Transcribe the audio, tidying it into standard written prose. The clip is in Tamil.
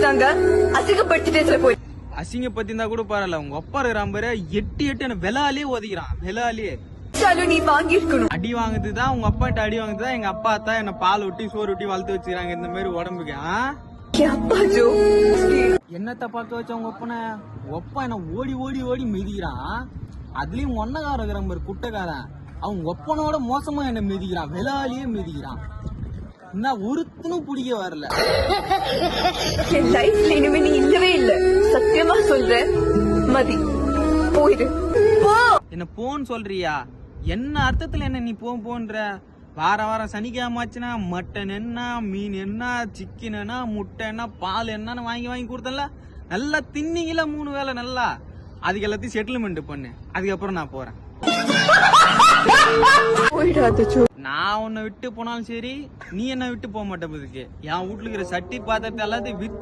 பேசுறாங்க, அசிங்கப்படுத்திட்டே போய். அசிங்க பத்தி இருந்தா கூட பரவாயில்ல, உங்க அப்பா இருக்கிறான் பாரு, எட்டு என்ன விலாலே ஒதுக்கிறான், விலாலே. நீ வாங்கி இருக்கணும். அடி வாங்குதுதான் உங்க அப்பாட்ட, அடி வாங்குதுதான் எங்க அப்பா தான் என்ன பால் ஊட்டி சோறு ஊட்டி வளர்த்து வச்சுக்கிறாங்க இந்த மாதிரி உடம்புக்கு. என்னத்த பார்க்க வச்ச உங்க ஒப்பனை? ஒப்பா என்ன ஓடி ஓடி ஓடி மிதிக்கிறான். அதுலயும் ஒன்னகாரம் இருக்கிறான் பாரு, குட்டைக்காரன். அவங்க ஒப்பனோட மோசமா என்ன மிதிக்கிறான், விலாலேயே மிதிக்கிறான். என்ன ஒருத்தனும் பிடிக்க வரல. என் லைஃப்ல இனிமே நீ இல்லவே இல்ல, சத்தியமா சொல்றேன். மதி போயிடு. என்ன போன்னு சொல்றியா? என்ன அர்த்தத்துல என்ன நீ போன்ற? வாரம் சனிக்கிழமாச்சுன்னா மட்டன் என்ன, மீன் என்ன, சிக்கன் என்ன, முட்டை என்ன, பால் என்னன்னு வாங்கி கொடுத்தல. நல்லா தின்னிங்கள 3 வேளை நல்லா. அதுக்கு எல்லாத்தையும் செட்டில்மெண்ட் பண்ணு, அதுக்கப்புறம் நான் போறேன். நான் உன்னை விட்டு போனாலும் சரி, நீ என்ன விட்டு போக மாட்டேன். என் வீட்டுல இருக்கிற சட்டி பாத்திரத்தை எல்லாத்தையும் வித்து